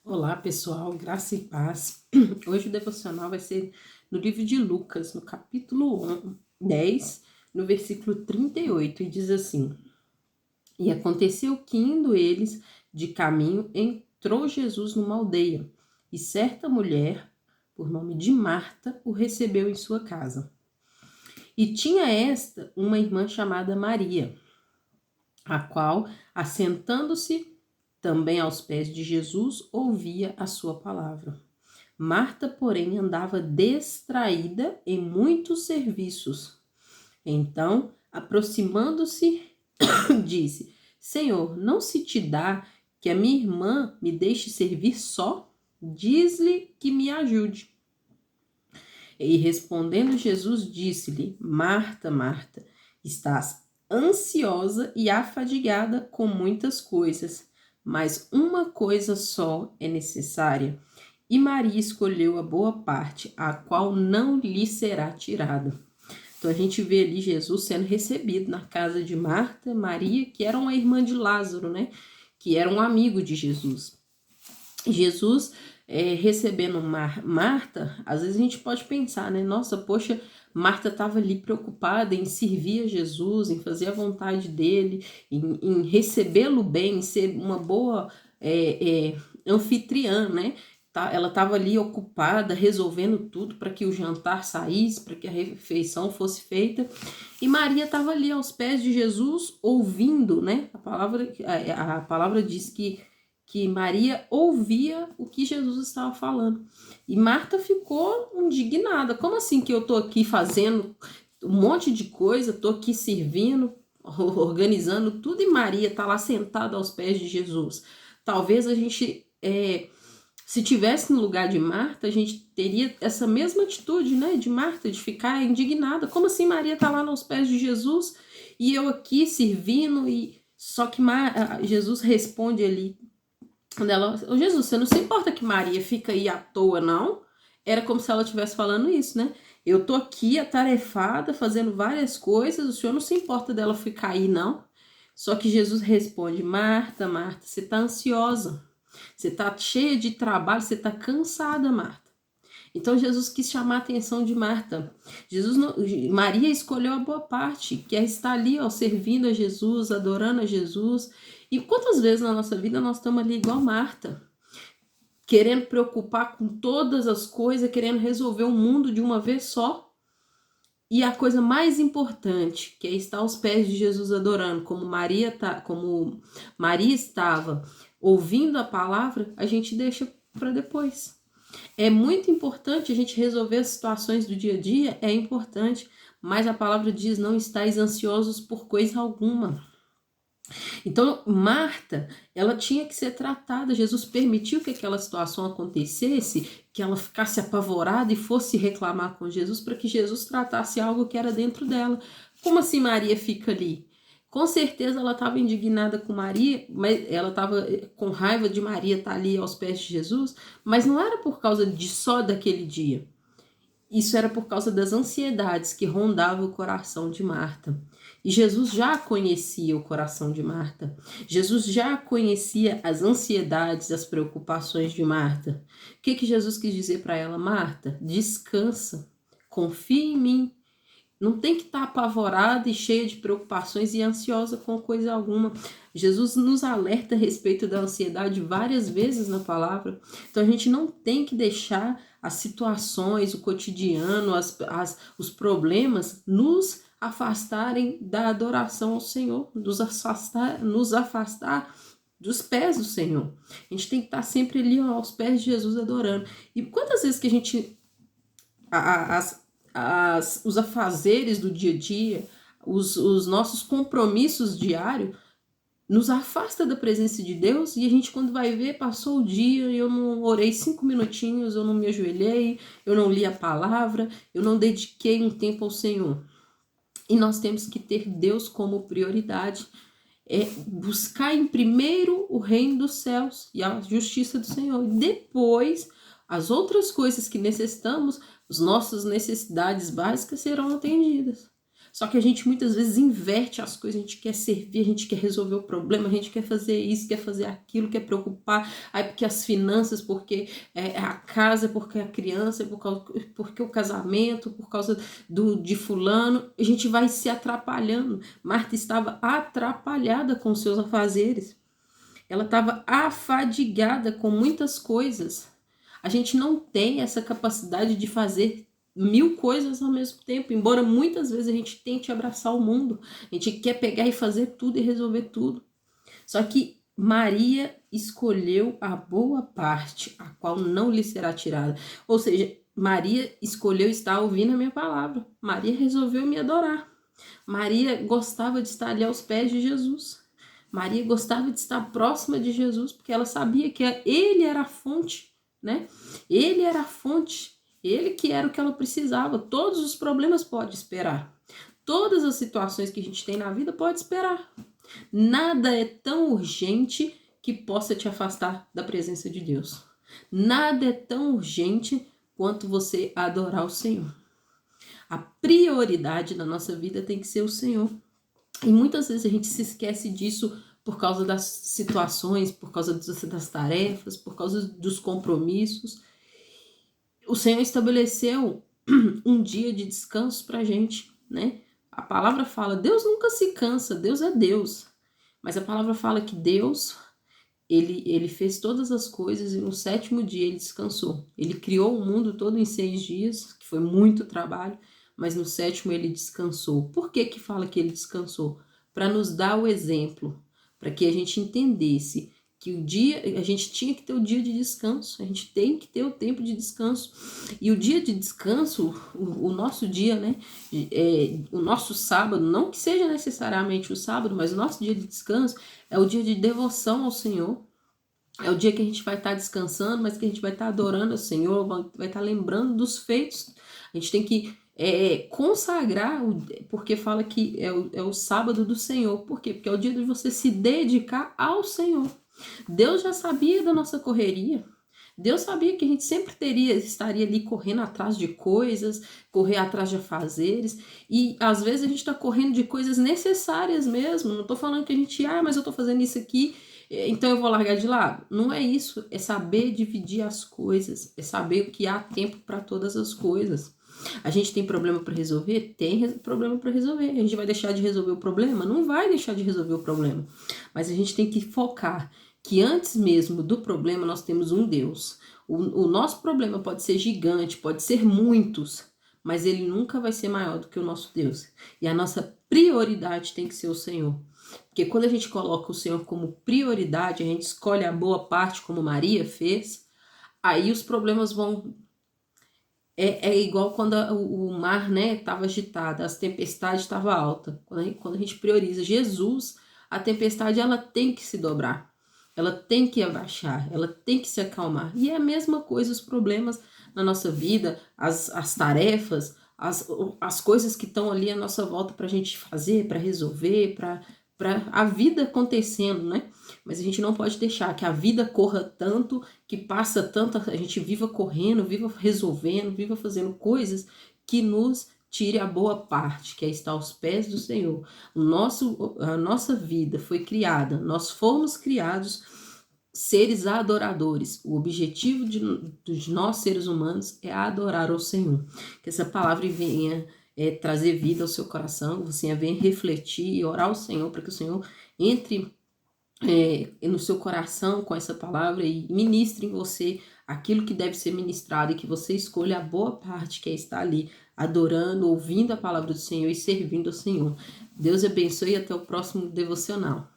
Olá, pessoal, graça e paz. Hoje o devocional vai ser no livro de Lucas, no capítulo 10, no versículo 38, e diz assim: E aconteceu que, indo eles de caminho, entrou Jesus numa aldeia, e certa mulher, por nome de Marta, o recebeu em sua casa. E tinha esta uma irmã chamada Maria, a qual, assentando-se também aos pés de Jesus, ouvia a sua palavra. Marta, porém, andava distraída em muitos serviços. Então, aproximando-se, disse: Senhor, não se te dá que a minha irmã me deixe servir só? Diz-lhe que me ajude. E respondendo Jesus, disse-lhe: Marta, Marta, estás ansiosa e afadigada com muitas coisas, mas uma coisa só é necessária. E Maria escolheu a boa parte, a qual não lhe será tirada. Então a gente vê ali Jesus sendo recebido na casa de Marta, Maria, que era uma irmã de Lázaro, né? Que era um amigo de Jesus. Jesus recebendo Marta, às vezes a gente pode pensar, né? Nossa, poxa, Marta estava ali preocupada em servir a Jesus, em fazer a vontade dele, em recebê-lo bem, em ser uma boa anfitriã, né? Ela estava ali ocupada, resolvendo tudo para que o jantar saísse, para que a refeição fosse feita. E Maria estava ali aos pés de Jesus, ouvindo, né? A palavra diz que Maria ouvia o que Jesus estava falando. E Marta ficou indignada. Como assim que eu estou aqui fazendo um monte de coisa, estou aqui servindo, organizando tudo, e Maria está lá sentada aos pés de Jesus? Talvez a gente, se tivesse no lugar de Marta, a gente teria essa mesma atitude, né, de Marta, de ficar indignada. Como assim Maria está lá aos pés de Jesus e eu aqui servindo? E só que Jesus responde ali, quando ela, Jesus, você não se importa que Maria fica aí à toa, não? Era como se ela estivesse falando isso, né? Eu tô aqui atarefada, fazendo várias coisas, o senhor não se importa dela ficar aí, não? Só que Jesus responde: Marta, Marta, você tá ansiosa, você tá cheia de trabalho, você tá cansada, Marta. Então Jesus quis chamar a atenção de Marta. Maria escolheu a boa parte, que é estar ali, ó, servindo a Jesus, adorando a Jesus. E quantas vezes na nossa vida nós estamos ali igual Marta, querendo preocupar com todas as coisas, querendo resolver o mundo de uma vez só? E a coisa mais importante, que é estar aos pés de Jesus adorando, como Maria estava ouvindo a palavra, a gente deixa para depois. É muito importante a gente resolver as situações do dia a dia, é importante, mas a palavra diz: não estáis ansiosos por coisa alguma. Então, Marta, ela tinha que ser tratada. Jesus permitiu que aquela situação acontecesse, que ela ficasse apavorada e fosse reclamar com Jesus, para que Jesus tratasse algo que era dentro dela. Como assim Maria fica ali? Com certeza ela estava indignada com Maria, mas ela estava com raiva de Maria estar ali aos pés de Jesus, mas não era por causa de só daquele dia. Isso era por causa das ansiedades que rondavam o coração de Marta. E Jesus já conhecia o coração de Marta. Jesus já conhecia as ansiedades, as preocupações de Marta. O que Jesus quis dizer para ela? Marta, descansa, confia em mim. Não tem que estar apavorada e cheia de preocupações e ansiosa com coisa alguma. Jesus nos alerta a respeito da ansiedade várias vezes na palavra. Então a gente não tem que deixar as situações, o cotidiano, os problemas nos afastarem da adoração ao Senhor, nos afastar dos pés do Senhor. A gente tem que estar sempre ali aos pés de Jesus adorando. E quantas vezes que a gente os afazeres do dia a dia, os nossos compromissos diários, nos afasta da presença de Deus, e a gente, quando vai ver, passou o dia e eu não orei 5 minutinhos, eu não me ajoelhei, eu não li a palavra, eu não dediquei um tempo ao Senhor. E nós temos que ter Deus como prioridade, buscar em primeiro o reino dos céus e a justiça do Senhor, e depois as outras coisas que necessitamos, as nossas necessidades básicas serão atendidas. Só que a gente muitas vezes inverte as coisas, a gente quer servir, a gente quer resolver o problema, a gente quer fazer isso, quer fazer aquilo, quer preocupar, aí porque as finanças, porque a casa, porque a criança, porque o casamento, por causa de fulano, a gente vai se atrapalhando. Marta estava atrapalhada com seus afazeres, ela estava afadigada com muitas coisas. A gente não tem essa capacidade de fazer 1000 coisas ao mesmo tempo, embora muitas vezes a gente tente abraçar o mundo, a gente quer pegar e fazer tudo e resolver tudo. Só que Maria escolheu a boa parte, a qual não lhe será tirada. Ou seja, Maria escolheu estar ouvindo a minha palavra. Maria resolveu me adorar. Maria gostava de estar ali aos pés de Jesus. Maria gostava de estar próxima de Jesus, porque ela sabia que ele era a fonte, né? Ele era a fonte. Ele que era o que ela precisava. Todos os problemas podem esperar. Todas as situações que a gente tem na vida podem esperar. Nada é tão urgente que possa te afastar da presença de Deus. Nada é tão urgente quanto você adorar o Senhor. A prioridade da nossa vida tem que ser o Senhor. E muitas vezes a gente se esquece disso por causa das situações, por causa das tarefas, por causa dos compromissos. O Senhor estabeleceu um dia de descanso pra gente, né? A palavra fala, Deus nunca se cansa, Deus é Deus. Mas a palavra fala que Deus, ele fez todas as coisas e no 7º dia ele descansou. Ele criou o mundo todo em 6 dias, que foi muito trabalho, mas no 7º ele descansou. Por que que fala que ele descansou? Para nos dar o exemplo, para que a gente entendesse que o dia, a gente tinha que ter o dia de descanso, a gente tem que ter o tempo de descanso. E o dia de descanso, o nosso dia, né, o nosso sábado, não que seja necessariamente o sábado, mas o nosso dia de descanso é o dia de devoção ao Senhor. É o dia que a gente vai estar descansando, mas que a gente vai estar adorando ao Senhor, vai estar lembrando dos feitos. A gente tem que consagrar, porque fala que é o sábado do Senhor. Por quê? Porque é o dia de você se dedicar ao Senhor. Deus já sabia da nossa correria. Deus sabia que a gente sempre estaria ali correndo atrás de coisas, correr atrás de afazeres, e às vezes a gente está correndo de coisas necessárias mesmo. Não estou falando que a gente, mas eu estou fazendo isso aqui, então eu vou largar de lado. Não é isso, é saber dividir as coisas, é saber que há tempo para todas as coisas. A gente tem problema para resolver? Tem problema para resolver. A gente vai deixar de resolver o problema? Não vai deixar de resolver o problema. Mas a gente tem que focar que antes mesmo do problema nós temos um Deus. O nosso problema pode ser gigante, pode ser muitos, mas ele nunca vai ser maior do que o nosso Deus. E a nossa prioridade tem que ser o Senhor. Porque quando a gente coloca o Senhor como prioridade, a gente escolhe a boa parte como Maria fez, aí os problemas vão... É igual quando o mar, né, estava agitado, as tempestades estavam altas. Quando a gente prioriza Jesus, a tempestade ela tem que se dobrar. Ela tem que abaixar, ela tem que se acalmar. E é a mesma coisa os problemas na nossa vida, as tarefas, as coisas que estão ali à nossa volta para a gente fazer, para resolver, para a vida acontecendo, né? Mas a gente não pode deixar que a vida corra tanto, que passa tanto, a gente viva correndo, viva resolvendo, viva fazendo coisas que nos tire a boa parte, que é estar aos pés do Senhor. A nossa vida foi criada, nós fomos criados seres adoradores. O objetivo de nós, seres humanos, é adorar ao Senhor. Que essa palavra venha trazer vida ao seu coração, você venha refletir e orar ao Senhor, para que o Senhor entre no seu coração com essa palavra e ministre em você aquilo que deve ser ministrado, e que você escolha a boa parte, que é estar ali adorando, ouvindo a palavra do Senhor e servindo ao Senhor. Deus abençoe e até o próximo devocional.